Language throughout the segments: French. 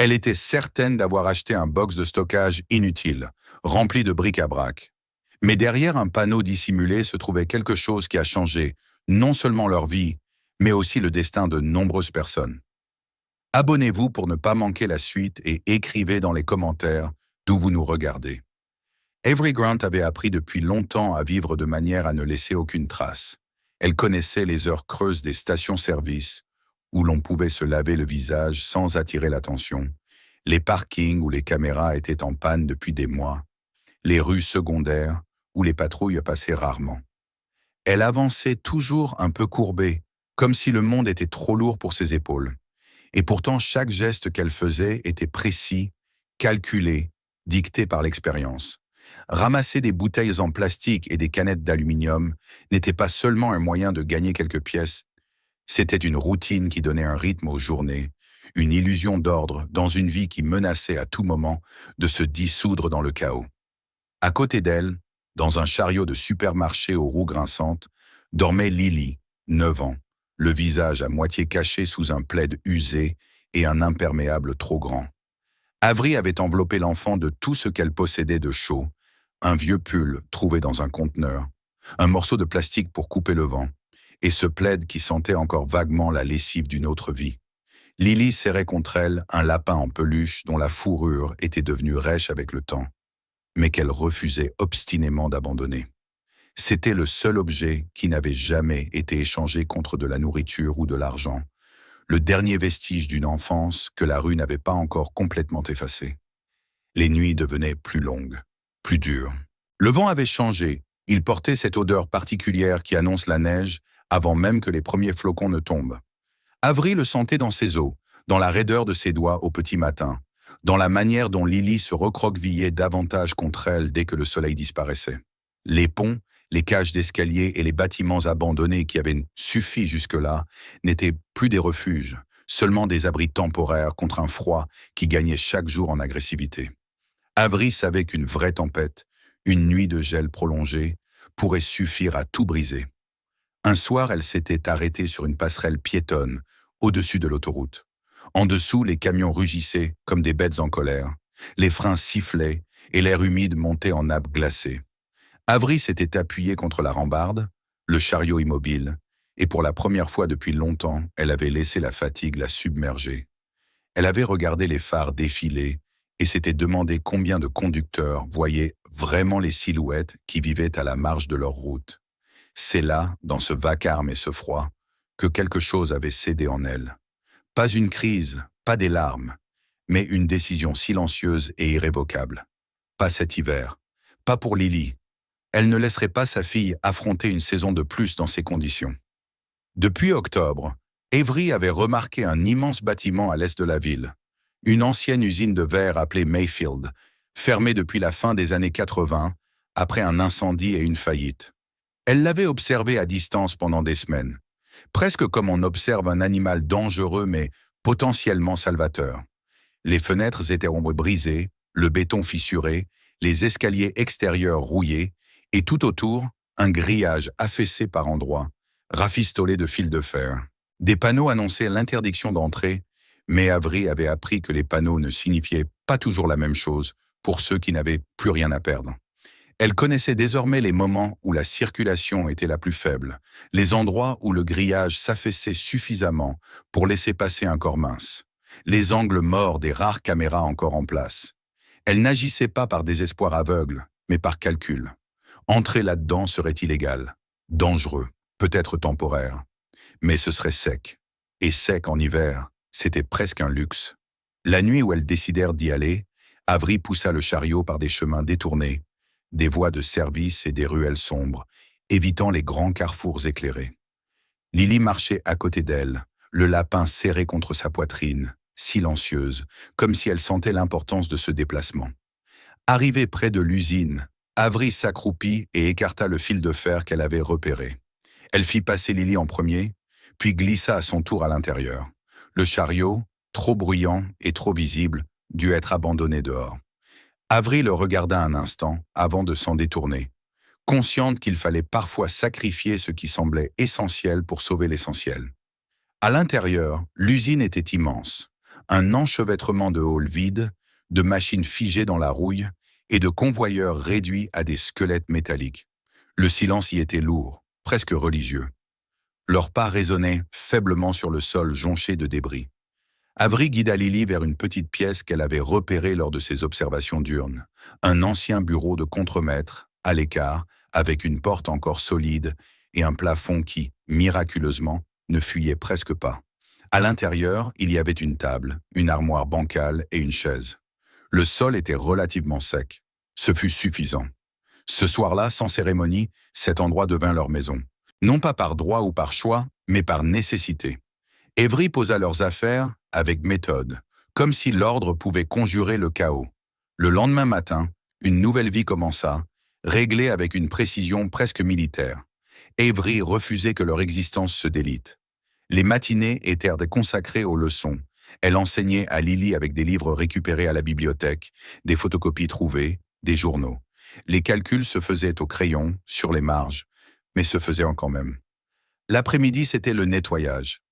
Elle était certaine d'avoir acheté un box de stockage inutile, rempli de bric-à-brac. Mais derrière un panneau dissimulé se trouvait quelque chose qui a changé, non seulement leur vie, mais aussi le destin de nombreuses personnes. Abonnez-vous pour ne pas manquer la suite et écrivez dans les commentaires d'où vous nous regardez. Avery Grant avait appris depuis longtemps à vivre de manière à ne laisser aucune trace. Elle connaissait les heures creuses des stations-service, où l'on pouvait se laver le visage sans attirer l'attention, les parkings où les caméras étaient en panne depuis des mois, les rues secondaires où les patrouilles passaient rarement. Elle avançait toujours un peu courbée, comme si le monde était trop lourd pour ses épaules. Et pourtant, chaque geste qu'elle faisait était précis, calculé, dicté par l'expérience. Ramasser des bouteilles en plastique et des canettes d'aluminium n'était pas seulement un moyen de gagner quelques pièces, c'était une routine qui donnait un rythme aux journées, une illusion d'ordre dans une vie qui menaçait à tout moment de se dissoudre dans le chaos. À côté d'elle, dans un chariot de supermarché aux roues grinçantes, dormait Lily, 9 ans, le visage à moitié caché sous un plaid usé et un imperméable trop grand. Avery avait enveloppé l'enfant de tout ce qu'elle possédait de chaud, un vieux pull trouvé dans un conteneur, un morceau de plastique pour couper le vent, et ce plaid qui sentait encore vaguement la lessive d'une autre vie. Lily serrait contre elle un lapin en peluche dont la fourrure était devenue rêche avec le temps, mais qu'elle refusait obstinément d'abandonner. C'était le seul objet qui n'avait jamais été échangé contre de la nourriture ou de l'argent, le dernier vestige d'une enfance que la rue n'avait pas encore complètement effacée. Les nuits devenaient plus longues, plus dures. Le vent avait changé, il portait cette odeur particulière qui annonce la neige avant même que les premiers flocons ne tombent. Avery le sentait dans ses os, dans la raideur de ses doigts au petit matin, dans la manière dont Lily se recroquevillait davantage contre elle dès que le soleil disparaissait. Les ponts, les cages d'escalier et les bâtiments abandonnés qui avaient suffi jusque-là n'étaient plus des refuges, seulement des abris temporaires contre un froid qui gagnait chaque jour en agressivité. Avery savait qu'une vraie tempête, une nuit de gel prolongée, pourrait suffire à tout briser. Un soir, elle s'était arrêtée sur une passerelle piétonne, au-dessus de l'autoroute. En dessous, les camions rugissaient comme des bêtes en colère. Les freins sifflaient et l'air humide montait en nappes glacées. Avery s'était appuyée contre la rambarde, le chariot immobile, et pour la première fois depuis longtemps, elle avait laissé la fatigue la submerger. Elle avait regardé les phares défiler et s'était demandé combien de conducteurs voyaient vraiment les silhouettes qui vivaient à la marge de leur route. C'est là, dans ce vacarme et ce froid, que quelque chose avait cédé en elle. Pas une crise, pas des larmes, mais une décision silencieuse et irrévocable. Pas cet hiver, pas pour Lily. Elle ne laisserait pas sa fille affronter une saison de plus dans ces conditions. Depuis octobre, Avery avait remarqué un immense bâtiment à l'est de la ville, une ancienne usine de verre appelée Mayfield, fermée depuis la fin des années 80, après un incendie et une faillite. Elle l'avait observé à distance pendant des semaines, presque comme on observe un animal dangereux mais potentiellement salvateur. Les fenêtres étaient brisées, le béton fissuré, les escaliers extérieurs rouillés, et tout autour, un grillage affaissé par endroits, rafistolé de fils de fer. Des panneaux annonçaient l'interdiction d'entrer, mais Avery avait appris que les panneaux ne signifiaient pas toujours la même chose pour ceux qui n'avaient plus rien à perdre. Elle connaissait désormais les moments où la circulation était la plus faible, les endroits où le grillage s'affaissait suffisamment pour laisser passer un corps mince, les angles morts des rares caméras encore en place. Elle n'agissait pas par désespoir aveugle, mais par calcul. Entrer là-dedans serait illégal, dangereux, peut-être temporaire, mais ce serait sec. Et sec en hiver, c'était presque un luxe. La nuit où elles décidèrent d'y aller, Avery poussa le chariot par des chemins détournés, des voies de service et des ruelles sombres, évitant les grands carrefours éclairés. Lily marchait à côté d'elle, le lapin serré contre sa poitrine, silencieuse, comme si elle sentait l'importance de ce déplacement. Arrivée près de l'usine, Avery s'accroupit et écarta le fil de fer qu'elle avait repéré. Elle fit passer Lily en premier, puis glissa à son tour à l'intérieur. Le chariot, trop bruyant et trop visible, dut être abandonné dehors. Avery le regarda un instant avant de s'en détourner, consciente qu'il fallait parfois sacrifier ce qui semblait essentiel pour sauver l'essentiel. À l'intérieur, l'usine était immense. Un enchevêtrement de halls vides, de machines figées dans la rouille et de convoyeurs réduits à des squelettes métalliques. Le silence y était lourd, presque religieux. Leurs pas résonnaient faiblement sur le sol jonché de débris. Avery guida Lily vers une petite pièce qu'elle avait repérée lors de ses observations diurnes. Un ancien bureau de contremaître, à l'écart, avec une porte encore solide et un plafond qui, miraculeusement, ne fuyait presque pas. À l'intérieur, il y avait une table, une armoire bancale et une chaise. Le sol était relativement sec. Ce fut suffisant. Ce soir-là, sans cérémonie, cet endroit devint leur maison. Non pas par droit ou par choix, mais par nécessité. Avery posa leurs affaires avec méthode, comme si l'ordre pouvait conjurer le chaos. Le lendemain matin, une nouvelle vie commença, réglée avec une précision presque militaire. Avery refusait que leur existence se délite. Les matinées étaient consacrées aux leçons. Elle enseignait à Lily avec des livres récupérés à la bibliothèque, des photocopies trouvées, des journaux. Les calculs se faisaient au crayon, sur les marges, mais se faisaient quand même. L'après-midi, c'était le nettoyage.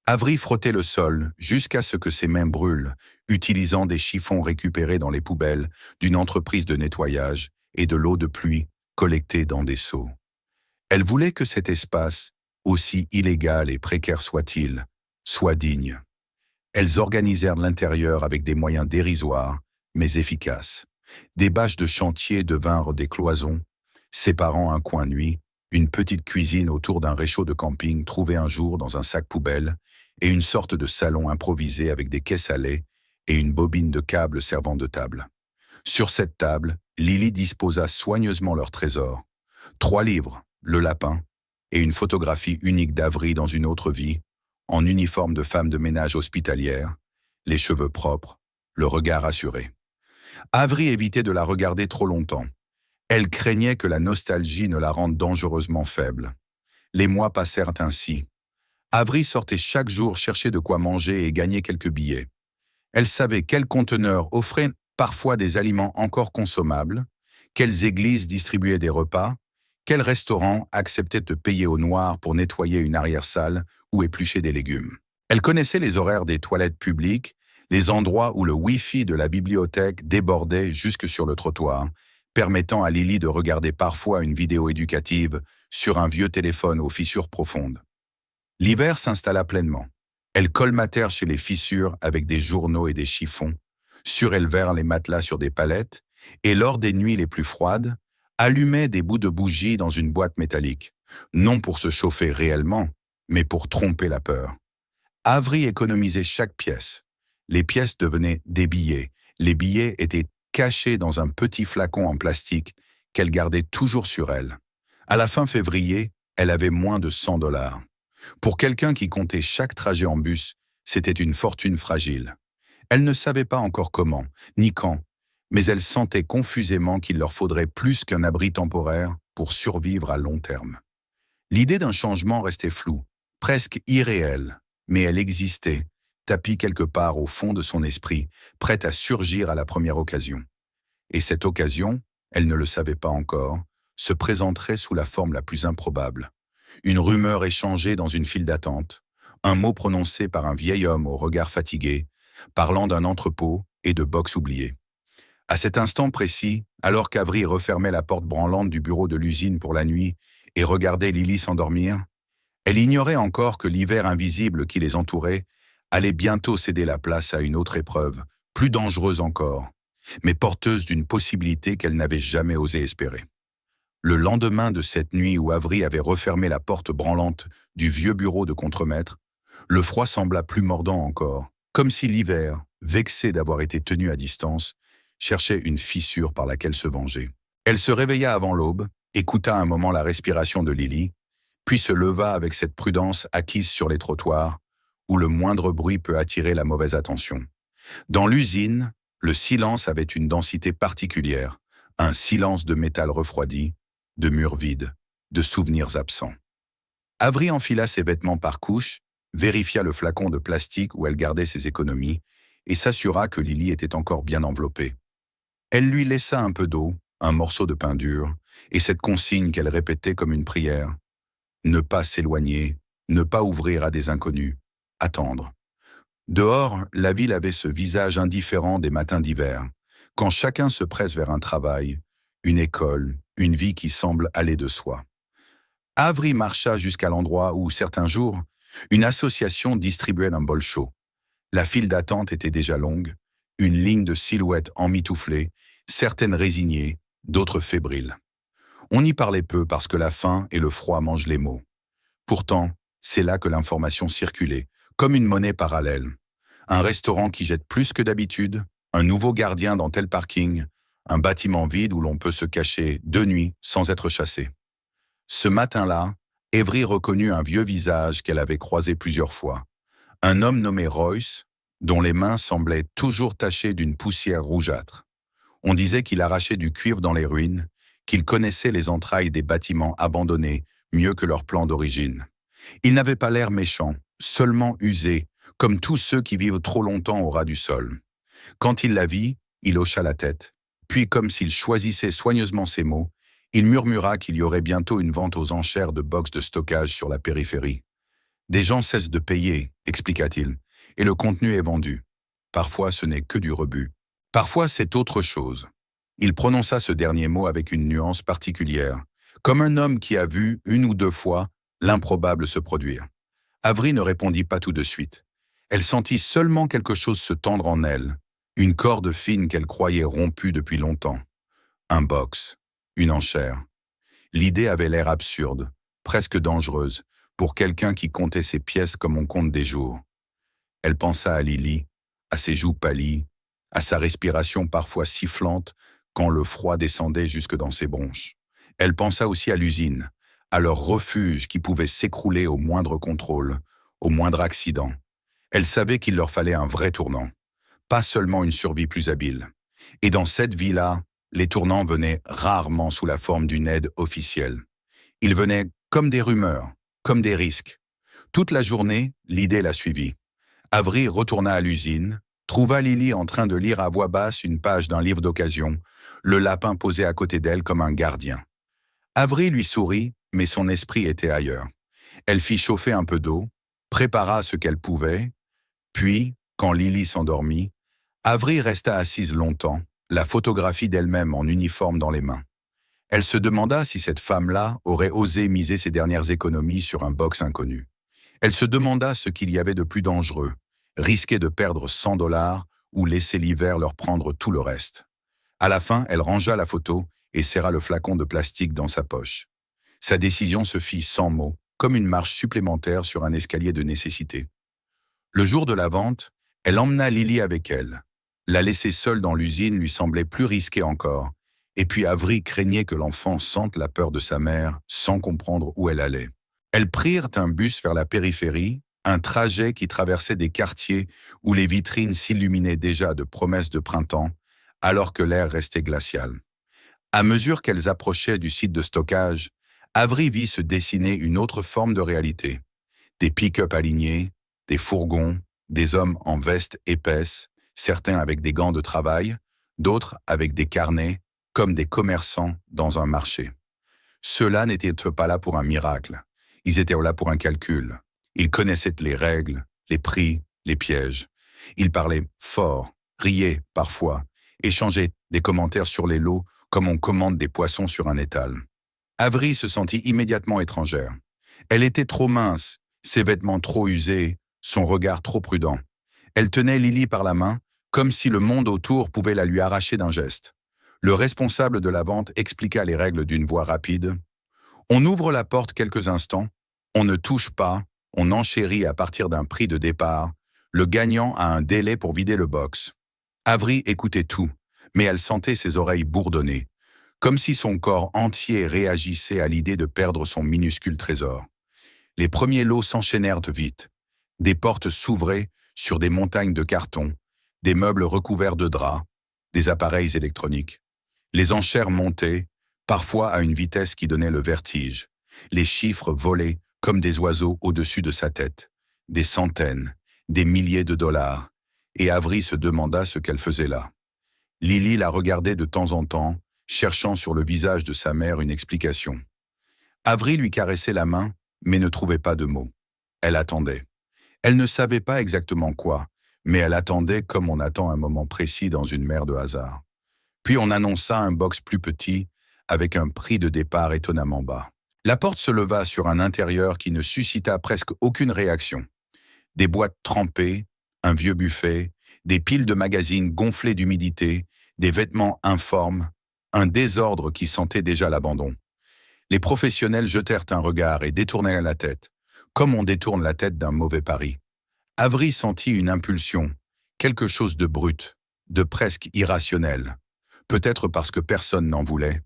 Avery frottait le sol jusqu'à ce que ses mains brûlent, utilisant des chiffons récupérés dans les poubelles d'une entreprise de nettoyage et de l'eau de pluie collectée dans des seaux. Elle voulait que cet espace, aussi illégal et précaire soit-il, soit digne. Elles organisèrent l'intérieur avec des moyens dérisoires, mais efficaces. Des bâches de chantier devinrent des cloisons, séparant un coin nuit, une petite cuisine autour d'un réchaud de camping trouvé un jour dans un sac poubelle, et une sorte de salon improvisé avec des caisses à lait et une bobine de câble servant de table. Sur cette table, Lily disposa soigneusement leur trésor. 3 livres, le lapin, et une photographie unique d'Avery dans une autre vie, en uniforme de femme de ménage hospitalière, les cheveux propres, le regard assuré. Avery évitait de la regarder trop longtemps. Elle craignait que la nostalgie ne la rende dangereusement faible. Les mois passèrent ainsi. Avery sortait chaque jour chercher de quoi manger et gagner quelques billets. Elle savait quels conteneurs offraient parfois des aliments encore consommables, quelles églises distribuaient des repas, quels restaurants acceptaient de payer au noir pour nettoyer une arrière-salle ou éplucher des légumes. Elle connaissait les horaires des toilettes publiques, les endroits où le Wi-Fi de la bibliothèque débordait jusque sur le trottoir, permettant à Lily de regarder parfois une vidéo éducative sur un vieux téléphone aux fissures profondes. L'hiver s'installa pleinement. Elles colmatèrent chez les fissures avec des journaux et des chiffons, surélevèrent les matelas sur des palettes, et lors des nuits les plus froides, allumaient des bouts de bougies dans une boîte métallique, non pour se chauffer réellement, mais pour tromper la peur. Avery économisait chaque pièce. Les pièces devenaient des billets. Les billets étaient cachés dans un petit flacon en plastique qu'elle gardait toujours sur elle. À la fin février, elle avait moins de $100. Pour quelqu'un qui comptait chaque trajet en bus, c'était une fortune fragile. Elle ne savait pas encore comment, ni quand, mais elle sentait confusément qu'il leur faudrait plus qu'un abri temporaire pour survivre à long terme. L'idée d'un changement restait floue, presque irréelle, mais elle existait, tapie quelque part au fond de son esprit, prête à surgir à la première occasion. Et cette occasion, elle ne le savait pas encore, se présenterait sous la forme la plus improbable. Une rumeur échangée dans une file d'attente, un mot prononcé par un vieil homme au regard fatigué, parlant d'un entrepôt et de box oubliés. À cet instant précis, alors qu'Avery refermait la porte branlante du bureau de l'usine pour la nuit et regardait Lily s'endormir, elle ignorait encore que l'hiver invisible qui les entourait allait bientôt céder la place à une autre épreuve, plus dangereuse encore, mais porteuse d'une possibilité qu'elle n'avait jamais osé espérer. Le lendemain de cette nuit où Avery avait refermé la porte branlante du vieux bureau de contremaître, le froid sembla plus mordant encore, comme si l'hiver, vexé d'avoir été tenu à distance, cherchait une fissure par laquelle se venger. Elle se réveilla avant l'aube, écouta un moment la respiration de Lily, puis se leva avec cette prudence acquise sur les trottoirs, où le moindre bruit peut attirer la mauvaise attention. Dans l'usine, le silence avait une densité particulière, un silence de métal refroidi, de murs vides, de souvenirs absents. Avery enfila ses vêtements par couches, vérifia le flacon de plastique où elle gardait ses économies et s'assura que Lily était encore bien enveloppée. Elle lui laissa un peu d'eau, un morceau de pain dur, et cette consigne qu'elle répétait comme une prière. Ne pas s'éloigner, ne pas ouvrir à des inconnus, attendre. Dehors, la ville avait ce visage indifférent des matins d'hiver, quand chacun se presse vers un travail, une école, une vie qui semble aller de soi. Avery marcha jusqu'à l'endroit où, certains jours, une association distribuait un bol chaud. La file d'attente était déjà longue, une ligne de silhouettes emmitouflées, certaines résignées, d'autres fébriles. On y parlait peu parce que la faim et le froid mangent les mots. Pourtant, c'est là que l'information circulait, comme une monnaie parallèle. Un restaurant qui jette plus que d'habitude, un nouveau gardien dans tel parking, un bâtiment vide où l'on peut se cacher de nuit sans être chassé. Ce matin-là, Avery reconnut un vieux visage qu'elle avait croisé plusieurs fois. Un homme nommé Royce, dont les mains semblaient toujours tachées d'une poussière rougeâtre. On disait qu'il arrachait du cuivre dans les ruines, qu'il connaissait les entrailles des bâtiments abandonnés mieux que leur plan d'origine. Il n'avait pas l'air méchant, seulement usé, comme tous ceux qui vivent trop longtemps au ras du sol. Quand il la vit, il hocha la tête, puis comme s'il choisissait soigneusement ses mots, il murmura qu'il y aurait bientôt une vente aux enchères de box de stockage sur la périphérie. Des gens cessent de payer, expliqua-t-il, et le contenu est vendu. Parfois ce n'est que du rebut. Parfois c'est autre chose. Il prononça ce dernier mot avec une nuance particulière, comme un homme qui a vu, une ou deux fois, l'improbable se produire. Avery ne répondit pas tout de suite. Elle sentit seulement quelque chose se tendre en elle, une corde fine qu'elle croyait rompue depuis longtemps. Un box, une enchère. L'idée avait l'air absurde, presque dangereuse, pour quelqu'un qui comptait ses pièces comme on compte des jours. Elle pensa à Lily, à ses joues pâlies, à sa respiration parfois sifflante quand le froid descendait jusque dans ses bronches. Elle pensa aussi à l'usine, à leur refuge qui pouvait s'écrouler au moindre contrôle, au moindre accident. Elle savait qu'il leur fallait un vrai tournant, pas seulement une survie plus habile. Et dans cette vie-là, les tournants venaient rarement sous la forme d'une aide officielle. Ils venaient comme des rumeurs, comme des risques. Toute la journée, l'idée la suivit. Avery retourna à l'usine, trouva Lily en train de lire à voix basse une page d'un livre d'occasion, le lapin posé à côté d'elle comme un gardien. Avery lui sourit, mais son esprit était ailleurs. Elle fit chauffer un peu d'eau, prépara ce qu'elle pouvait, puis, quand Lily s'endormit, Avery resta assise longtemps, la photographie d'elle-même en uniforme dans les mains. Elle se demanda si cette femme-là aurait osé miser ses dernières économies sur un box inconnu. Elle se demanda ce qu'il y avait de plus dangereux, risquer de perdre 100 $ ou laisser l'hiver leur prendre tout le reste. À la fin, elle rangea la photo et serra le flacon de plastique dans sa poche. Sa décision se fit sans mots, comme une marche supplémentaire sur un escalier de nécessité. Le jour de la vente, elle emmena Lily avec elle. La laisser seule dans l'usine lui semblait plus risqué encore, et puis Avery craignait que l'enfant sente la peur de sa mère sans comprendre où elle allait. Elles prirent un bus vers la périphérie, un trajet qui traversait des quartiers où les vitrines s'illuminaient déjà de promesses de printemps, alors que l'air restait glacial. À mesure qu'elles approchaient du site de stockage, Avery vit se dessiner une autre forme de réalité. Des pick-up alignés, des fourgons, des hommes en vestes épaisses, certains avec des gants de travail, d'autres avec des carnets, comme des commerçants dans un marché. Ceux-là n'étaient pas là pour un miracle. Ils étaient là pour un calcul. Ils connaissaient les règles, les prix, les pièges. Ils parlaient fort, riaient parfois, échangeaient des commentaires sur les lots comme on commande des poissons sur un étal. Avery se sentit immédiatement étrangère. Elle était trop mince, ses vêtements trop usés, son regard trop prudent. Elle tenait Lily par la main, comme si le monde autour pouvait la lui arracher d'un geste. Le responsable de la vente expliqua les règles d'une voix rapide. On ouvre la porte quelques instants, on ne touche pas, on enchérit à partir d'un prix de départ, le gagnant a un délai pour vider le box. Avery écoutait tout, mais elle sentait ses oreilles bourdonner, comme si son corps entier réagissait à l'idée de perdre son minuscule trésor. Les premiers lots s'enchaînèrent vite. Des portes s'ouvraient sur des montagnes de cartons, des meubles recouverts de draps, des appareils électroniques. Les enchères montaient, parfois à une vitesse qui donnait le vertige. Les chiffres volaient comme des oiseaux au-dessus de sa tête. Des centaines, des milliers de $. Et Avery se demanda ce qu'elle faisait là. Lily la regardait de temps en temps, cherchant sur le visage de sa mère une explication. Avery lui caressait la main, mais ne trouvait pas de mots. Elle attendait. Elle ne savait pas exactement quoi, mais elle attendait comme on attend un moment précis dans une mer de hasard. Puis on annonça un box plus petit, avec un prix de départ étonnamment bas. La porte se leva sur un intérieur qui ne suscita presque aucune réaction. Des boîtes trempées, un vieux buffet, des piles de magazines gonflées d'humidité, des vêtements informes, un désordre qui sentait déjà l'abandon. Les professionnels jetèrent un regard et détournèrent la tête, comme on détourne la tête d'un mauvais pari. Avery sentit une impulsion, quelque chose de brut, de presque irrationnel. Peut-être parce que personne n'en voulait,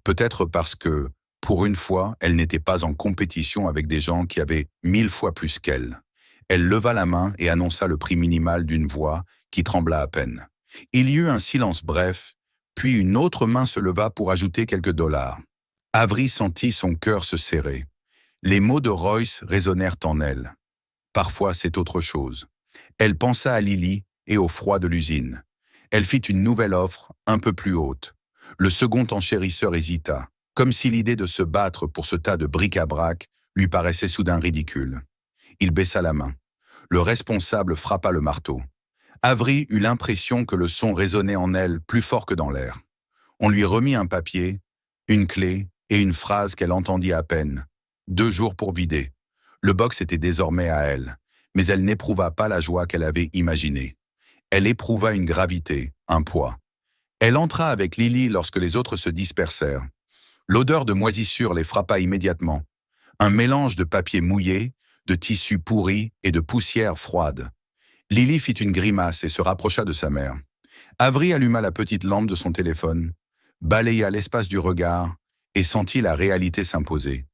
peut-être parce que, pour une fois, elle n'était pas en compétition avec des gens qui avaient 1000 fois plus qu'elle. Elle leva la main et annonça le prix minimal d'une voix qui trembla à peine. Il y eut un silence bref, puis une autre main se leva pour ajouter quelques dollars. Avery sentit son cœur se serrer. Les mots de Royce résonnèrent en elle. Parfois, c'est autre chose. Elle pensa à Lily et au froid de l'usine. Elle fit une nouvelle offre, un peu plus haute. Le second enchérisseur hésita, comme si l'idée de se battre pour ce tas de bric-à-brac lui paraissait soudain ridicule. Il baissa la main. Le responsable frappa le marteau. Avery eut l'impression que le son résonnait en elle plus fort que dans l'air. On lui remit un papier, une clé et une phrase qu'elle entendit à peine. 2 jours pour vider. Le box était désormais à elle, mais elle n'éprouva pas la joie qu'elle avait imaginée. Elle éprouva une gravité, un poids. Elle entra avec Lily lorsque les autres se dispersèrent. L'odeur de moisissure les frappa immédiatement. Un mélange de papier mouillé, de tissu pourri et de poussière froide. Lily fit une grimace et se rapprocha de sa mère. Avery alluma la petite lampe de son téléphone, balaya l'espace du regard et sentit la réalité s'imposer.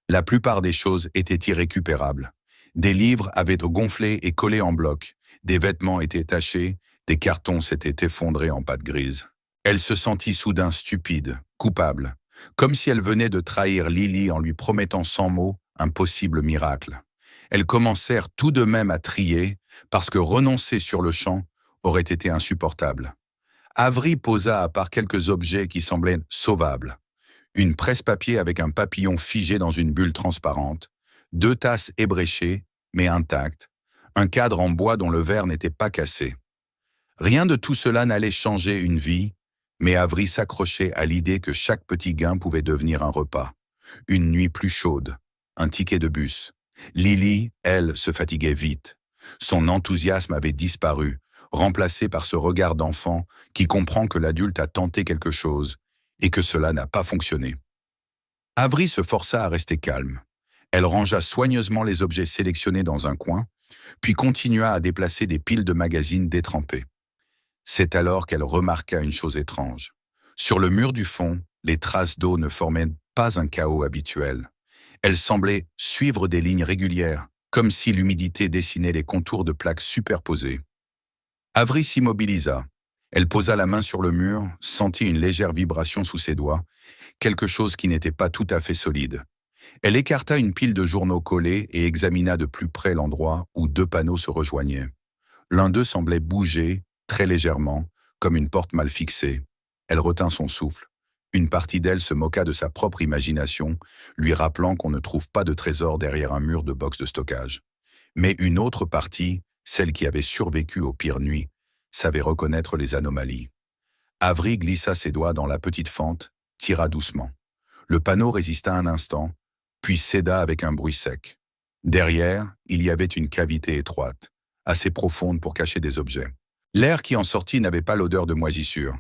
La plupart des choses étaient irrécupérables. Des livres avaient gonflé et collé en bloc, des vêtements étaient tachés, des cartons s'étaient effondrés en pâte grise. Elle se sentit soudain stupide, coupable, comme si elle venait de trahir Lily en lui promettant sans mots un possible miracle. Elles commencèrent tout de même à trier, parce que renoncer sur le champ aurait été insupportable. Avery posa à part quelques objets qui semblaient sauvables. Une presse-papier avec un papillon figé dans une bulle transparente, 2 tasses ébréchées, mais intactes, un cadre en bois dont le verre n'était pas cassé. Rien de tout cela n'allait changer une vie, mais Avery s'accrochait à l'idée que chaque petit gain pouvait devenir un repas. Une nuit plus chaude, un ticket de bus. Lily, elle, se fatiguait vite. Son enthousiasme avait disparu, remplacé par ce regard d'enfant qui comprend que l'adulte a tenté quelque chose et que cela n'a pas fonctionné. Avery se força à rester calme. Elle rangea soigneusement les objets sélectionnés dans un coin, puis continua à déplacer des piles de magazines détrempés. C'est alors qu'elle remarqua une chose étrange. Sur le mur du fond, les traces d'eau ne formaient pas un chaos habituel. Elles semblaient suivre des lignes régulières, comme si l'humidité dessinait les contours de plaques superposées. Avery s'immobilisa. Elle posa la main sur le mur, sentit une légère vibration sous ses doigts, quelque chose qui n'était pas tout à fait solide. Elle écarta une pile de journaux collés et examina de plus près l'endroit où 2 panneaux se rejoignaient. L'un d'eux semblait bouger, très légèrement, comme une porte mal fixée. Elle retint son souffle. Une partie d'elle se moqua de sa propre imagination, lui rappelant qu'on ne trouve pas de trésor derrière un mur de box de stockage. Mais une autre partie, celle qui avait survécu aux pires nuits, savait reconnaître les anomalies. Avery glissa ses doigts dans la petite fente, tira doucement. Le panneau résista un instant, puis céda avec un bruit sec. Derrière, il y avait une cavité étroite, assez profonde pour cacher des objets. L'air qui en sortit n'avait pas l'odeur de moisissure.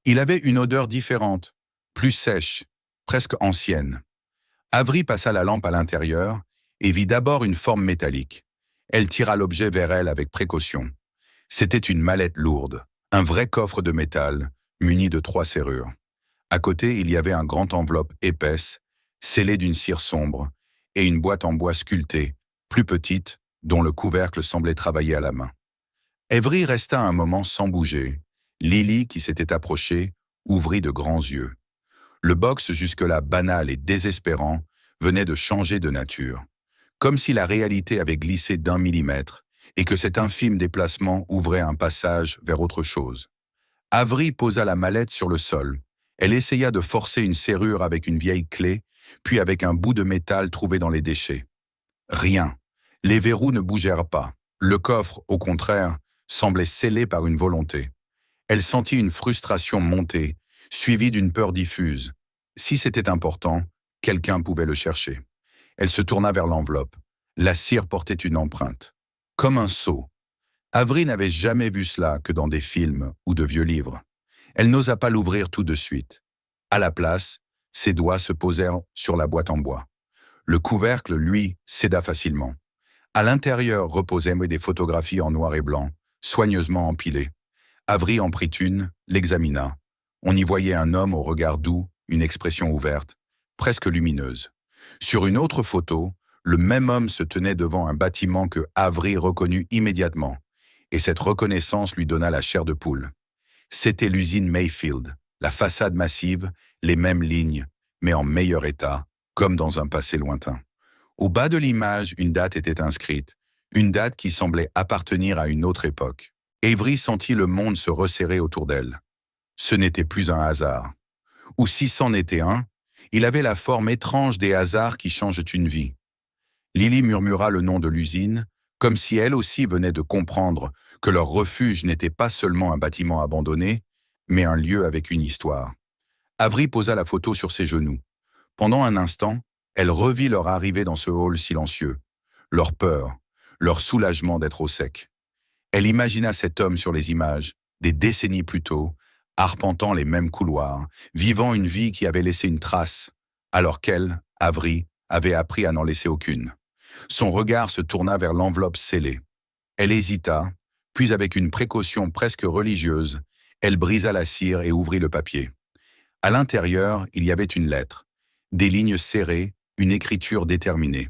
Il avait une odeur différente, plus sèche, presque ancienne. Avery passa la lampe à l'intérieur et vit d'abord une forme métallique. Elle tira l'objet vers elle avec précaution. C'était une mallette lourde, un vrai coffre de métal, muni de 3 serrures. À côté, il y avait un grand enveloppe épaisse, scellée d'une cire sombre, et une boîte en bois sculptée, plus petite, dont le couvercle semblait travailler à la main. Avery resta un moment sans bouger. Lily, qui s'était approchée, ouvrit de grands yeux. Le box, jusque-là banal et désespérant, venait de changer de nature. Comme si la réalité avait glissé d'1 millimètre et que cet infime déplacement ouvrait un passage vers autre chose. Avery posa la mallette sur le sol. Elle essaya de forcer une serrure avec une vieille clé, puis avec un bout de métal trouvé dans les déchets. Rien. Les verrous ne bougèrent pas. Le coffre, au contraire, semblait scellée par une volonté. Elle sentit une frustration monter, suivie d'une peur diffuse. Si c'était important, quelqu'un pouvait le chercher. Elle se tourna vers l'enveloppe. La cire portait une empreinte. Comme un sceau. Avery n'avait jamais vu cela que dans des films ou de vieux livres. Elle n'osa pas l'ouvrir tout de suite. À la place, ses doigts se posèrent sur la boîte en bois. Le couvercle, lui, céda facilement. À l'intérieur reposaient des photographies en noir et blanc, soigneusement empilées. Avery en prit une, l'examina. On y voyait un homme au regard doux, une expression ouverte, presque lumineuse. Sur une autre photo, le même homme se tenait devant un bâtiment que Avery reconnut immédiatement, et cette reconnaissance lui donna la chair de poule. C'était l'usine Mayfield, la façade massive, les mêmes lignes, mais en meilleur état, comme dans un passé lointain. Au bas de l'image, une date était inscrite, une date qui semblait appartenir à une autre époque. Avery sentit le monde se resserrer autour d'elle. Ce n'était plus un hasard. Ou si c'en était un, il avait la forme étrange des hasards qui changent une vie. Lily murmura le nom de l'usine, comme si elle aussi venait de comprendre que leur refuge n'était pas seulement un bâtiment abandonné, mais un lieu avec une histoire. Avery posa la photo sur ses genoux. Pendant un instant, elle revit leur arrivée dans ce hall silencieux, leur peur, leur soulagement d'être au sec. Elle imagina cet homme sur les images, des décennies plus tôt, arpentant les mêmes couloirs, vivant une vie qui avait laissé une trace, alors qu'elle, Avery, avait appris à n'en laisser aucune. Son regard se tourna vers l'enveloppe scellée. Elle hésita, puis avec une précaution presque religieuse, elle brisa la cire et ouvrit le papier. À l'intérieur, il y avait une lettre, des lignes serrées, une écriture déterminée.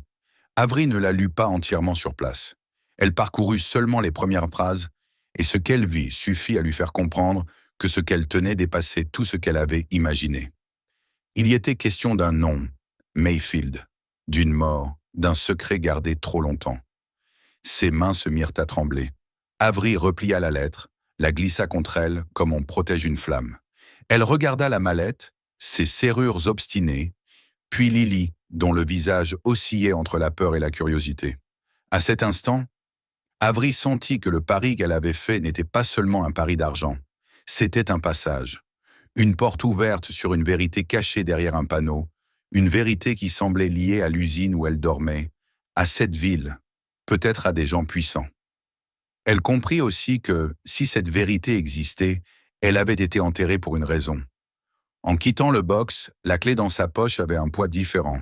Avery ne la lut pas entièrement sur place. Elle parcourut seulement les premières phrases, et ce qu'elle vit suffit à lui faire comprendre que ce qu'elle tenait dépassait tout ce qu'elle avait imaginé. Il y était question d'un nom, Mayfield, d'une mort, d'un secret gardé trop longtemps. Ses mains se mirent à trembler. Avery replia la lettre, la glissa contre elle comme on protège une flamme. Elle regarda la mallette, ses serrures obstinées, puis Lily, dont le visage oscillait entre la peur et la curiosité. À cet instant, Avery sentit que le pari qu'elle avait fait n'était pas seulement un pari d'argent. C'était un passage. Une porte ouverte sur une vérité cachée derrière un panneau, une vérité qui semblait liée à l'usine où elle dormait, à cette ville, peut-être à des gens puissants. Elle comprit aussi que, si cette vérité existait, elle avait été enterrée pour une raison. En quittant le box, la clé dans sa poche avait un poids différent.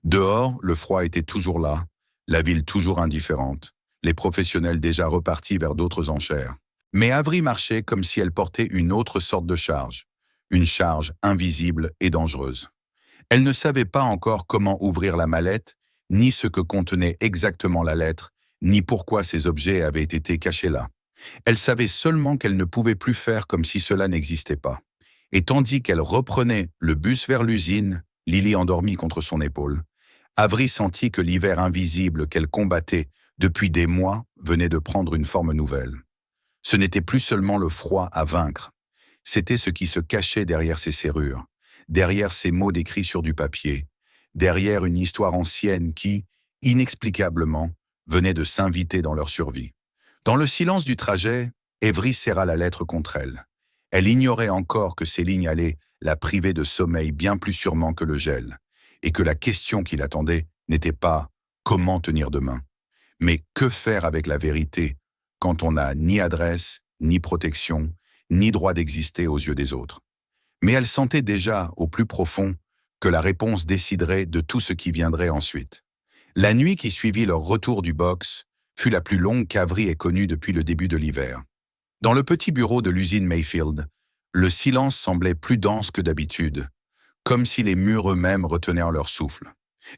Dehors, le froid était toujours là, la ville toujours indifférente, les professionnels déjà repartis vers d'autres enchères. Mais Avery marchait comme si elle portait une autre sorte de charge, une charge invisible et dangereuse. Elle ne savait pas encore comment ouvrir la mallette, ni ce que contenait exactement la lettre, ni pourquoi ces objets avaient été cachés là. Elle savait seulement qu'elle ne pouvait plus faire comme si cela n'existait pas. Et tandis qu'elle reprenait le bus vers l'usine, Lily endormie contre son épaule, Avery sentit que l'hiver invisible qu'elle combattait depuis des mois venait de prendre une forme nouvelle. Ce n'était plus seulement le froid à vaincre, c'était ce qui se cachait derrière ces serrures, derrière ces mots décrits sur du papier, derrière une histoire ancienne qui, inexplicablement, venait de s'inviter dans leur survie. Dans le silence du trajet, Avery serra la lettre contre elle. Elle ignorait encore que ces lignes allaient la priver de sommeil bien plus sûrement que le gel, et que la question qui l'attendait n'était pas « comment tenir demain ?» mais « que faire avec la vérité quand on n'a ni adresse, ni protection, ni droit d'exister aux yeux des autres ?» Mais elle sentait déjà, au plus profond, que la réponse déciderait de tout ce qui viendrait ensuite. La nuit qui suivit leur retour du box fut la plus longue qu'Avery ait connue depuis le début de l'hiver. Dans le petit bureau de l'usine Mayfield, le silence semblait plus dense que d'habitude, comme si les murs eux-mêmes retenaient leur souffle.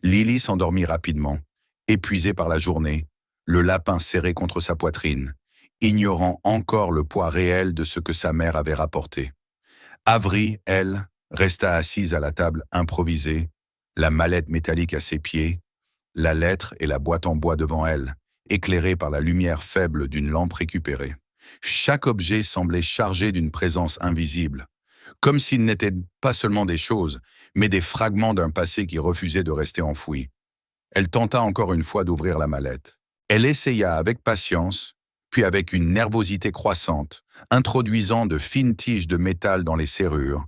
Lily s'endormit rapidement, épuisée par la journée, le lapin serré contre sa poitrine, ignorant encore le poids réel de ce que sa mère avait rapporté. Avery, elle, resta assise à la table improvisée, la mallette métallique à ses pieds, la lettre et la boîte en bois devant elle, éclairée par la lumière faible d'une lampe récupérée. Chaque objet semblait chargé d'une présence invisible, comme s'ils n'étaient pas seulement des choses, mais des fragments d'un passé qui refusait de rester enfoui. Elle tenta encore une fois d'ouvrir la mallette. Elle essaya avec patience, puis avec une nervosité croissante, introduisant de fines tiges de métal dans les serrures,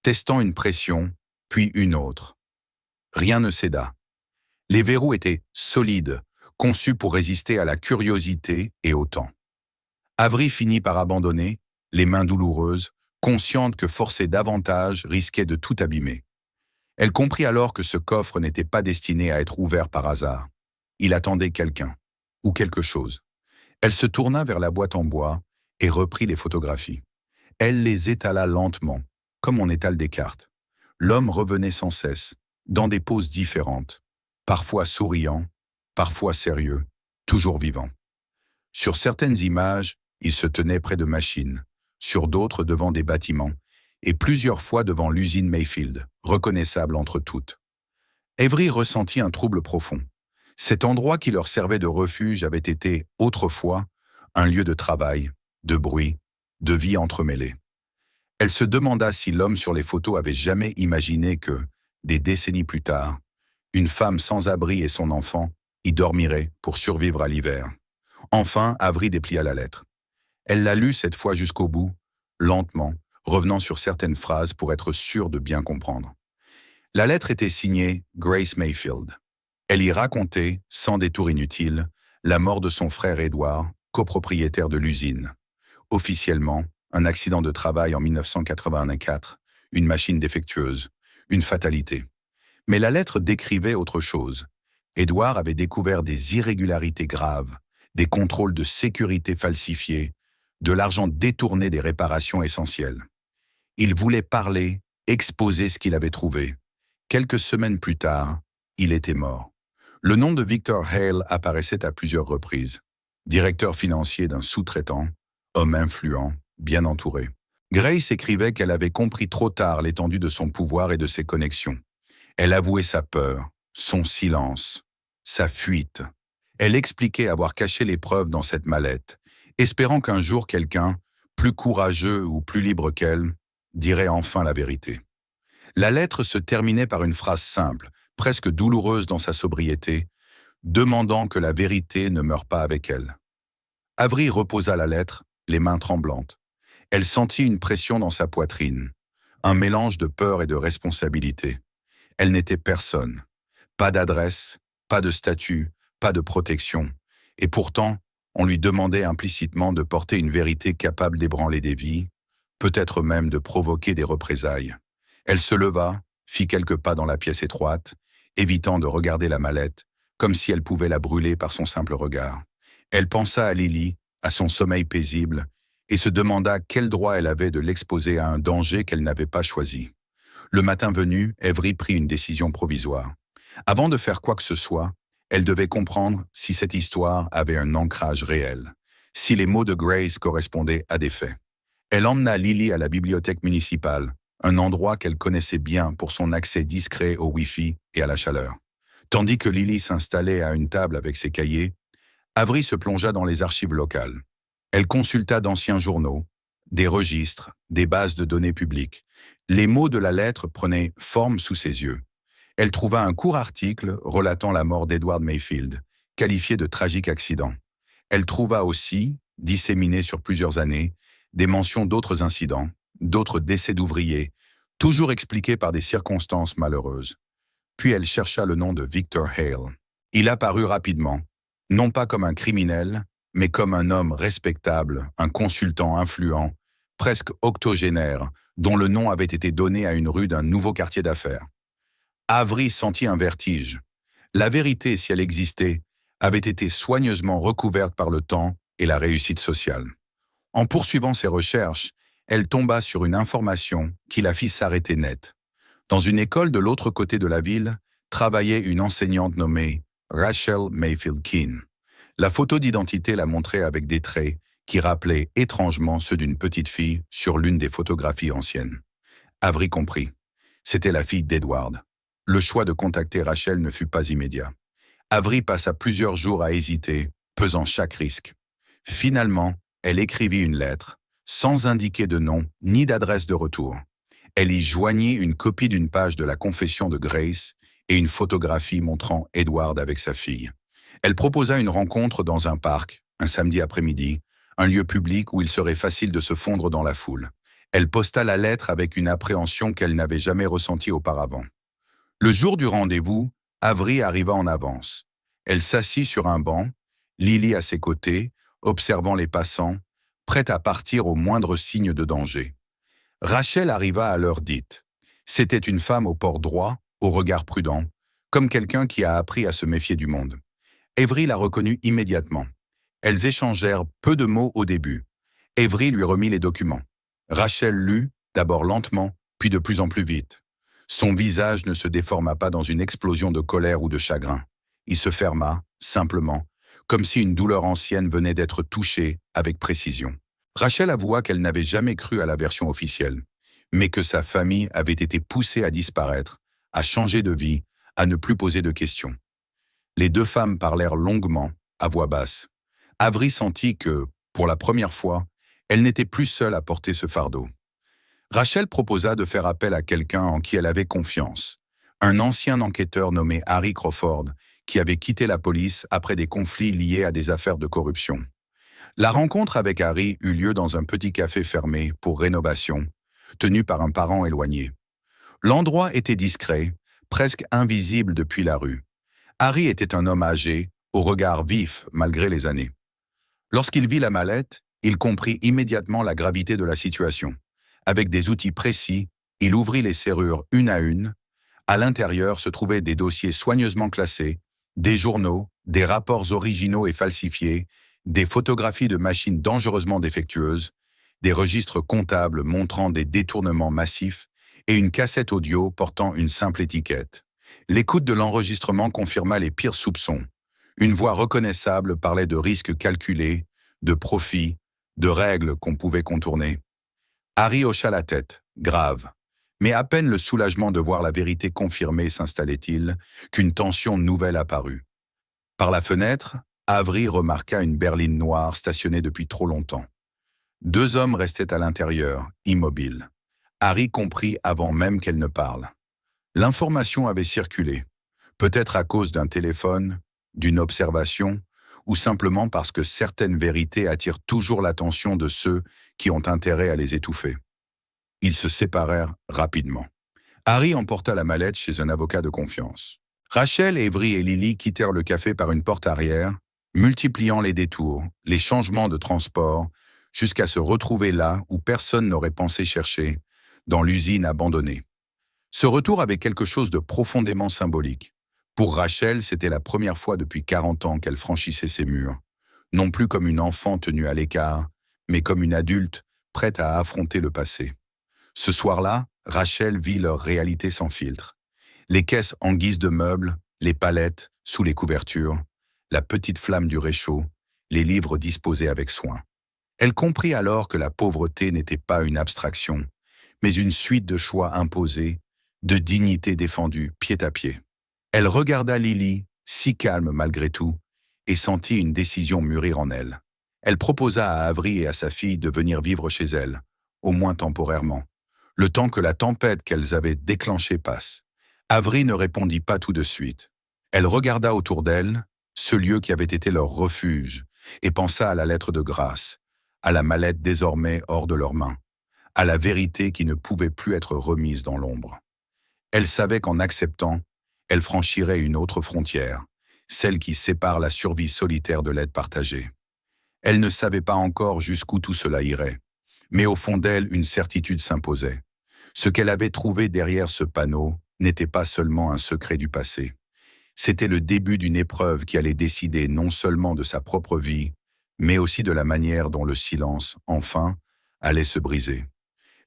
testant une pression, puis une autre. Rien ne céda. Les verrous étaient solides, conçus pour résister à la curiosité et au temps. Avery finit par abandonner, les mains douloureuses, consciente que forcer davantage risquait de tout abîmer. Elle comprit alors que ce coffre n'était pas destiné à être ouvert par hasard. Il attendait quelqu'un, ou quelque chose. Elle se tourna vers la boîte en bois et reprit les photographies. Elle les étala lentement, comme on étale des cartes. L'homme revenait sans cesse, dans des poses différentes, parfois souriant, parfois sérieux, toujours vivant. Sur certaines images, il se tenait près de machines, sur d'autres devant des bâtiments, et plusieurs fois devant l'usine Mayfield, reconnaissable entre toutes. Avery ressentit un trouble profond. Cet endroit qui leur servait de refuge avait été, autrefois, un lieu de travail, de bruit, de vie entremêlée. Elle se demanda si l'homme sur les photos avait jamais imaginé que, des décennies plus tard, une femme sans abri et son enfant y dormiraient pour survivre à l'hiver. Enfin, Avery déplia la lettre. Elle la lut cette fois jusqu'au bout, lentement, revenant sur certaines phrases pour être sûre de bien comprendre. La lettre était signée Grace Mayfield. Elle y racontait, sans détour inutile, la mort de son frère Edward, copropriétaire de l'usine. Officiellement, un accident de travail en 1984, une machine défectueuse, une fatalité. Mais la lettre décrivait autre chose. Edward avait découvert des irrégularités graves, des contrôles de sécurité falsifiés, de l'argent détourné des réparations essentielles. Il voulait parler, exposer ce qu'il avait trouvé. Quelques semaines plus tard, il était mort. Le nom de Victor Hale apparaissait à plusieurs reprises. Directeur financier d'un sous-traitant, homme influent, bien entouré. Grace écrivait qu'elle avait compris trop tard l'étendue de son pouvoir et de ses connexions. Elle avouait sa peur, son silence, sa fuite. Elle expliquait avoir caché les preuves dans cette mallette, espérant qu'un jour quelqu'un, plus courageux ou plus libre qu'elle, dirait enfin la vérité. La lettre se terminait par une phrase simple, presque douloureuse dans sa sobriété, demandant que la vérité ne meure pas avec elle. Avery reposa la lettre, les mains tremblantes. Elle sentit une pression dans sa poitrine, un mélange de peur et de responsabilité. Elle n'était personne. Pas d'adresse, pas de statut, pas de protection. Et pourtant, on lui demandait implicitement de porter une vérité capable d'ébranler des vies, peut-être même de provoquer des représailles. Elle se leva, fit quelques pas dans la pièce étroite, évitant de regarder la mallette, comme si elle pouvait la brûler par son simple regard. Elle pensa à Lily, à son sommeil paisible, et se demanda quel droit elle avait de l'exposer à un danger qu'elle n'avait pas choisi. Le matin venu, Avery prit une décision provisoire. Avant de faire quoi que ce soit, elle devait comprendre si cette histoire avait un ancrage réel, si les mots de Grace correspondaient à des faits. Elle emmena Lily à la bibliothèque municipale, un endroit qu'elle connaissait bien pour son accès discret au Wi-Fi et à la chaleur. Tandis que Lily s'installait à une table avec ses cahiers, Avery se plongea dans les archives locales. Elle consulta d'anciens journaux, des registres, des bases de données publiques. Les mots de la lettre prenaient forme sous ses yeux. Elle trouva un court article relatant la mort d'Edward Mayfield, qualifié de tragique accident. Elle trouva aussi, disséminé sur plusieurs années, des mentions d'autres incidents, d'autres décès d'ouvriers, toujours expliqués par des circonstances malheureuses. Puis elle chercha le nom de Victor Hale. Il apparut rapidement, non pas comme un criminel, mais comme un homme respectable, un consultant influent, presque octogénaire, dont le nom avait été donné à une rue d'un nouveau quartier d'affaires. Avery sentit un vertige. La vérité, si elle existait, avait été soigneusement recouverte par le temps et la réussite sociale. En poursuivant ses recherches, elle tomba sur une information qui la fit s'arrêter net. Dans une école de l'autre côté de la ville, travaillait une enseignante nommée Rachel Mayfield Keene. La photo d'identité la montrait avec des traits qui rappelaient étrangement ceux d'une petite fille sur l'une des photographies anciennes. Avery comprit. C'était la fille d'Edward. Le choix de contacter Rachel ne fut pas immédiat. Avery passa plusieurs jours à hésiter, pesant chaque risque. Finalement, elle écrivit une lettre, sans indiquer de nom ni d'adresse de retour. Elle y joignit une copie d'une page de la confession de Grace et une photographie montrant Edward avec sa fille. Elle proposa une rencontre dans un parc, un samedi après-midi, un lieu public où il serait facile de se fondre dans la foule. Elle posta la lettre avec une appréhension qu'elle n'avait jamais ressentie auparavant. Le jour du rendez-vous, Avery arriva en avance. Elle s'assit sur un banc, Lily à ses côtés, observant les passants, prête à partir au moindre signe de danger. Rachel arriva à l'heure dite. C'était une femme au port droit, au regard prudent, comme quelqu'un qui a appris à se méfier du monde. Avery la reconnut immédiatement. Elles échangèrent peu de mots au début. Avery lui remit les documents. Rachel lut, d'abord lentement, puis de plus en plus vite. Son visage ne se déforma pas dans une explosion de colère ou de chagrin. Il se ferma, simplement, comme si une douleur ancienne venait d'être touchée avec précision. Rachel avoua qu'elle n'avait jamais cru à la version officielle, mais que sa famille avait été poussée à disparaître, à changer de vie, à ne plus poser de questions. Les deux femmes parlèrent longuement, à voix basse. Avery sentit que, pour la première fois, elle n'était plus seule à porter ce fardeau. Rachel proposa de faire appel à quelqu'un en qui elle avait confiance, un ancien enquêteur nommé Harry Crawford, qui avait quitté la police après des conflits liés à des affaires de corruption. La rencontre avec Harry eut lieu dans un petit café fermé pour rénovation, tenu par un parent éloigné. L'endroit était discret, presque invisible depuis la rue. Harry était un homme âgé, au regard vif malgré les années. Lorsqu'il vit la mallette, il comprit immédiatement la gravité de la situation. Avec des outils précis, il ouvrit les serrures une à une. À l'intérieur se trouvaient des dossiers soigneusement classés, des journaux, des rapports originaux et falsifiés, des photographies de machines dangereusement défectueuses, des registres comptables montrant des détournements massifs et une cassette audio portant une simple étiquette. L'écoute de l'enregistrement confirma les pires soupçons. Une voix reconnaissable parlait de risques calculés, de profits, de règles qu'on pouvait contourner. Harry hocha la tête, grave. Mais à peine le soulagement de voir la vérité confirmée s'installait-il qu'une tension nouvelle apparut. Par la fenêtre, Avery remarqua une berline noire stationnée depuis trop longtemps. Deux hommes restaient à l'intérieur, immobiles. Harry comprit avant même qu'elle ne parle. L'information avait circulé, peut-être à cause d'un téléphone, d'une observation, ou simplement parce que certaines vérités attirent toujours l'attention de ceux qui ont intérêt à les étouffer. Ils se séparèrent rapidement. Harry emporta la mallette chez un avocat de confiance. Rachel, Avery et Lily quittèrent le café par une porte arrière, multipliant les détours, les changements de transport, jusqu'à se retrouver là où personne n'aurait pensé chercher, dans l'usine abandonnée. Ce retour avait quelque chose de profondément symbolique. Pour Rachel, c'était la première fois depuis 40 ans qu'elle franchissait ces murs, non plus comme une enfant tenue à l'écart, mais comme une adulte prête à affronter le passé. Ce soir-là, Rachel vit leur réalité sans filtre. Les caisses en guise de meubles, les palettes sous les couvertures, la petite flamme du réchaud, les livres disposés avec soin. Elle comprit alors que la pauvreté n'était pas une abstraction, mais une suite de choix imposés, de dignité défendue pied à pied. Elle regarda Lily, si calme malgré tout, et sentit une décision mûrir en elle. Elle proposa à Avery et à sa fille de venir vivre chez elle, au moins temporairement, le temps que la tempête qu'elles avaient déclenchée passe. Avery ne répondit pas tout de suite. Elle regarda autour d'elle, ce lieu qui avait été leur refuge, et pensa à la lettre de grâce, à la mallette désormais hors de leurs mains, à la vérité qui ne pouvait plus être remise dans l'ombre. Elle savait qu'en acceptant, elle franchirait une autre frontière, celle qui sépare la survie solitaire de l'aide partagée. Elle ne savait pas encore jusqu'où tout cela irait, mais au fond d'elle, une certitude s'imposait. Ce qu'elle avait trouvé derrière ce panneau n'était pas seulement un secret du passé. C'était le début d'une épreuve qui allait décider non seulement de sa propre vie, mais aussi de la manière dont le silence, enfin, allait se briser.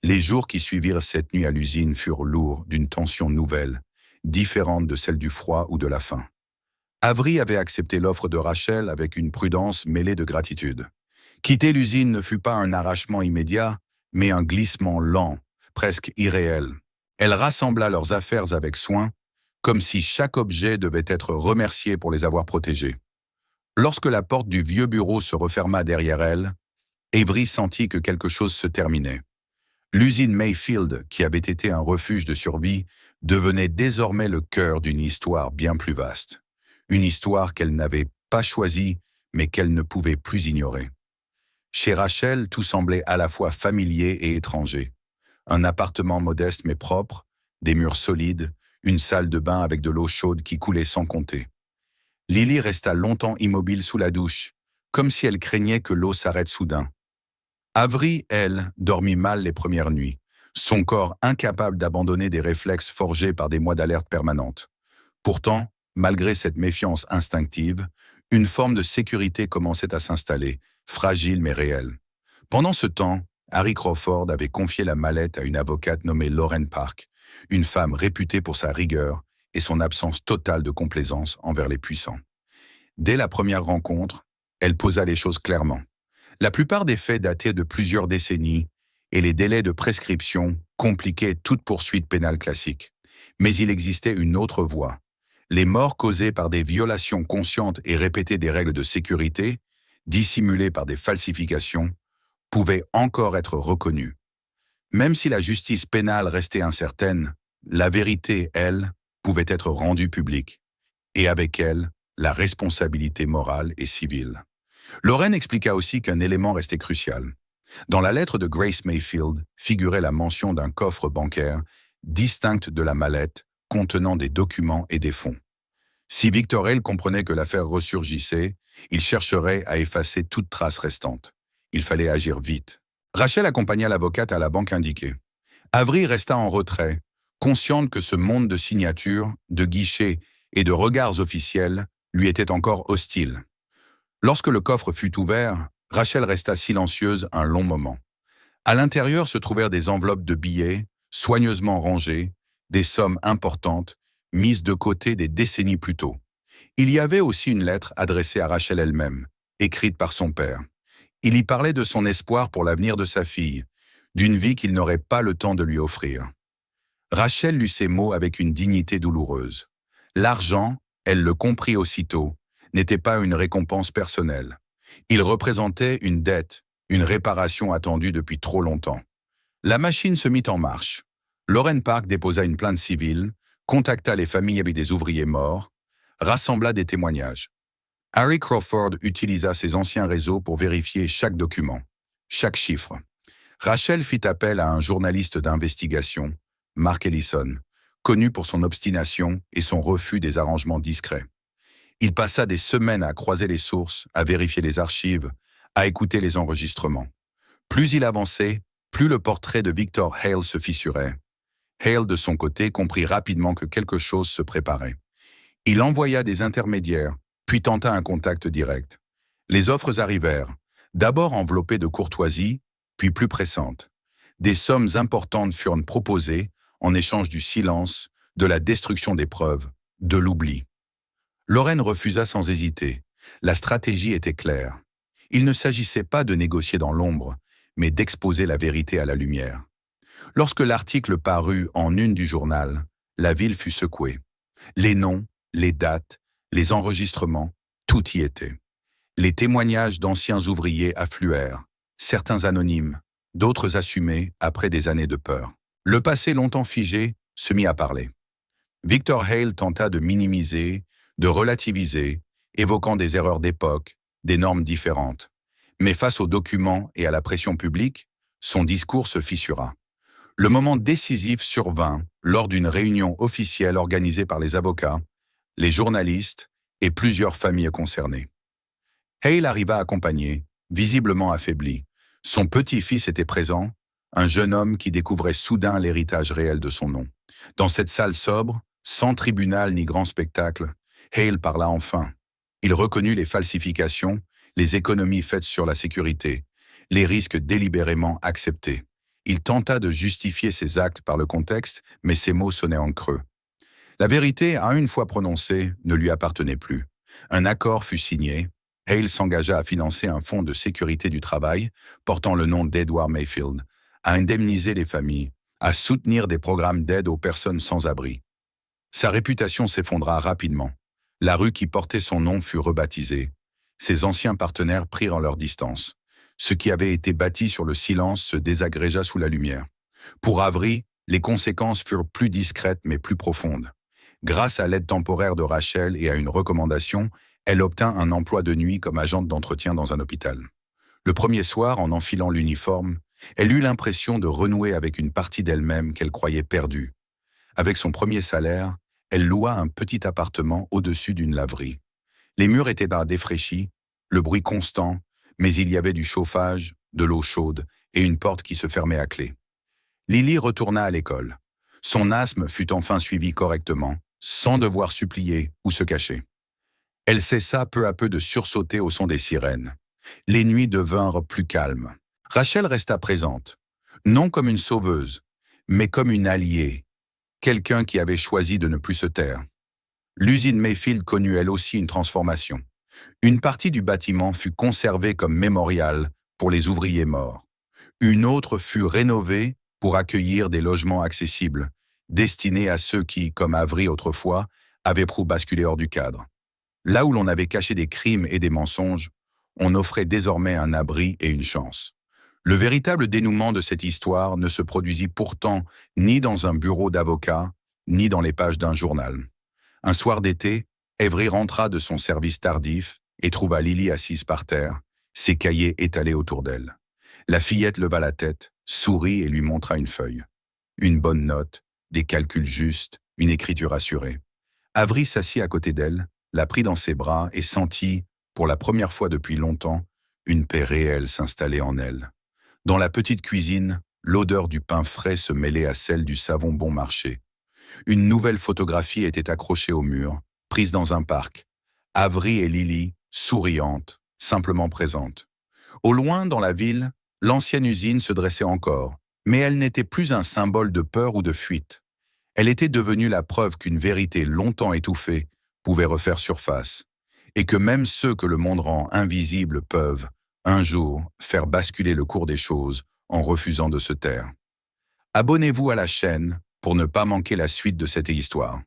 Les jours qui suivirent cette nuit à l'usine furent lourds d'une tension nouvelle, différente de celle du froid ou de la faim. Avery avait accepté l'offre de Rachel avec une prudence mêlée de gratitude. Quitter l'usine ne fut pas un arrachement immédiat, mais un glissement lent, presque irréel. Elle rassembla leurs affaires avec soin, comme si chaque objet devait être remercié pour les avoir protégés. Lorsque la porte du vieux bureau se referma derrière elle, Avery sentit que quelque chose se terminait. L'usine Mayfield, qui avait été un refuge de survie, devenait désormais le cœur d'une histoire bien plus vaste. Une histoire qu'elle n'avait pas choisie, mais qu'elle ne pouvait plus ignorer. Chez Rachel, tout semblait à la fois familier et étranger. Un appartement modeste mais propre, des murs solides, une salle de bain avec de l'eau chaude qui coulait sans compter. Lily resta longtemps immobile sous la douche, comme si elle craignait que l'eau s'arrête soudain. Avery, elle, dormit mal les premières nuits, son corps incapable d'abandonner des réflexes forgés par des mois d'alerte permanente. Pourtant, malgré cette méfiance instinctive, une forme de sécurité commençait à s'installer, fragile mais réelle. Pendant ce temps, Harry Crawford avait confié la mallette à une avocate nommée Lauren Park, une femme réputée pour sa rigueur et son absence totale de complaisance envers les puissants. Dès la première rencontre, elle posa les choses clairement. La plupart des faits dataient de plusieurs décennies et les délais de prescription compliquaient toute poursuite pénale classique. Mais il existait une autre voie. Les morts causées par des violations conscientes et répétées des règles de sécurité, dissimulées par des falsifications, pouvaient encore être reconnues. Même si la justice pénale restait incertaine, la vérité, elle, pouvait être rendue publique. Et avec elle, la responsabilité morale et civile. Lauren expliqua aussi qu'un élément restait crucial. Dans la lettre de Grace Mayfield figurait la mention d'un coffre bancaire distinct de la mallette contenant des documents et des fonds. Si Victor Hale comprenait que l'affaire ressurgissait, il chercherait à effacer toute trace restante. Il fallait agir vite. Rachel accompagna l'avocate à la banque indiquée. Avery resta en retrait, consciente que ce monde de signatures, de guichets et de regards officiels lui était encore hostile. Lorsque le coffre fut ouvert, Rachel resta silencieuse un long moment. À l'intérieur se trouvèrent des enveloppes de billets, soigneusement rangées, des sommes importantes, mises de côté des décennies plus tôt. Il y avait aussi une lettre adressée à Rachel elle-même, écrite par son père. Il y parlait de son espoir pour l'avenir de sa fille, d'une vie qu'il n'aurait pas le temps de lui offrir. Rachel lut ces mots avec une dignité douloureuse. L'argent, elle le comprit aussitôt, n'était pas une récompense personnelle. Il représentait une dette, une réparation attendue depuis trop longtemps. La machine se mit en marche. Lauren Park déposa une plainte civile, contacta les familles avec des ouvriers morts, rassembla des témoignages. Harry Crawford utilisa ses anciens réseaux pour vérifier chaque document, chaque chiffre. Rachel fit appel à un journaliste d'investigation, Mark Ellison, connu pour son obstination et son refus des arrangements discrets. Il passa des semaines à croiser les sources, à vérifier les archives, à écouter les enregistrements. Plus il avançait, plus le portrait de Victor Hale se fissurait. Hale, de son côté, comprit rapidement que quelque chose se préparait. Il envoya des intermédiaires, puis tenta un contact direct. Les offres arrivèrent, d'abord enveloppées de courtoisie, puis plus pressantes. Des sommes importantes furent proposées en échange du silence, de la destruction des preuves, de l'oubli. Lauren refusa sans hésiter. La stratégie était claire. Il ne s'agissait pas de négocier dans l'ombre, mais d'exposer la vérité à la lumière. Lorsque l'article parut en une du journal, la ville fut secouée. Les noms, les dates, les enregistrements, tout y était. Les témoignages d'anciens ouvriers affluèrent, certains anonymes, d'autres assumés après des années de peur. Le passé longtemps figé se mit à parler. Victor Hale tenta de minimiser, de relativiser, évoquant des erreurs d'époque, des normes différentes. Mais face aux documents et à la pression publique, son discours se fissura. Le moment décisif survint lors d'une réunion officielle organisée par les avocats, les journalistes et plusieurs familles concernées. Hale arriva accompagné, visiblement affaibli. Son petit-fils était présent, un jeune homme qui découvrait soudain l'héritage réel de son nom. Dans cette salle sobre, sans tribunal ni grand spectacle, Hale parla enfin. Il reconnut les falsifications, les économies faites sur la sécurité, les risques délibérément acceptés. Il tenta de justifier ses actes par le contexte, mais ses mots sonnaient en creux. La vérité, à une fois prononcée, ne lui appartenait plus. Un accord fut signé. Hale s'engagea à financer un fonds de sécurité du travail, portant le nom d'Edward Mayfield, à indemniser les familles, à soutenir des programmes d'aide aux personnes sans abri. Sa réputation s'effondra rapidement. La rue qui portait son nom fut rebaptisée. Ses anciens partenaires prirent leur distance. Ce qui avait été bâti sur le silence se désagrégea sous la lumière. Pour Avery, les conséquences furent plus discrètes mais plus profondes. Grâce à l'aide temporaire de Rachel et à une recommandation, Elle obtint un emploi de nuit comme agente d'entretien dans un hôpital. Le premier soir, en enfilant l'uniforme, elle eut l'impression de renouer avec une partie d'elle-même qu'elle croyait perdue. Avec son premier salaire, elle loua un petit appartement au-dessus d'une laverie. Les murs étaient défraîchis, le bruit constant, mais il y avait du chauffage, de l'eau chaude et une porte qui se fermait à clé. Lily retourna à l'école. Son asthme fut enfin suivi correctement, sans devoir supplier ou se cacher. Elle cessa peu à peu de sursauter au son des sirènes. Les nuits devinrent plus calmes. Rachel resta présente, non comme une sauveuse, mais comme une alliée, quelqu'un qui avait choisi de ne plus se taire. L'usine Mayfield connut elle aussi une transformation. Une partie du bâtiment fut conservée comme mémorial pour les ouvriers morts. Une autre fut rénovée pour accueillir des logements accessibles, destinés à ceux qui, comme Avery autrefois, avaient basculé hors du cadre. Là où l'on avait caché des crimes et des mensonges, on offrait désormais un abri et une chance. Le véritable dénouement de cette histoire ne se produisit pourtant ni dans un bureau d'avocat, ni dans les pages d'un journal. Un soir d'été, Avery rentra de son service tardif et trouva Lily assise par terre, ses cahiers étalés autour d'elle. La fillette leva la tête, sourit et lui montra une feuille. Une bonne note, des calculs justes, une écriture assurée. Avery s'assit à côté d'elle, la prit dans ses bras et sentit, pour la première fois depuis longtemps, une paix réelle s'installer en elle. Dans la petite cuisine, l'odeur du pain frais se mêlait à celle du savon bon marché. Une nouvelle photographie était accrochée au mur, prise dans un parc. Avery et Lily, souriantes, simplement présentes. Au loin, dans la ville, l'ancienne usine se dressait encore, mais elle n'était plus un symbole de peur ou de fuite. Elle était devenue la preuve qu'une vérité longtemps étouffée pouvait refaire surface, et que même ceux que le monde rend invisibles peuvent, un jour, faire basculer le cours des choses en refusant de se taire. Abonnez-vous à la chaîne pour ne pas manquer la suite de cette histoire.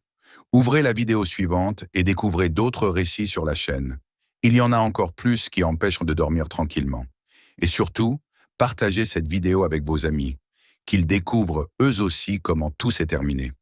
Ouvrez la vidéo suivante et découvrez d'autres récits sur la chaîne. Il y en a encore plus qui empêchent de dormir tranquillement. Et surtout, partagez cette vidéo avec vos amis, qu'ils découvrent eux aussi comment tout s'est terminé.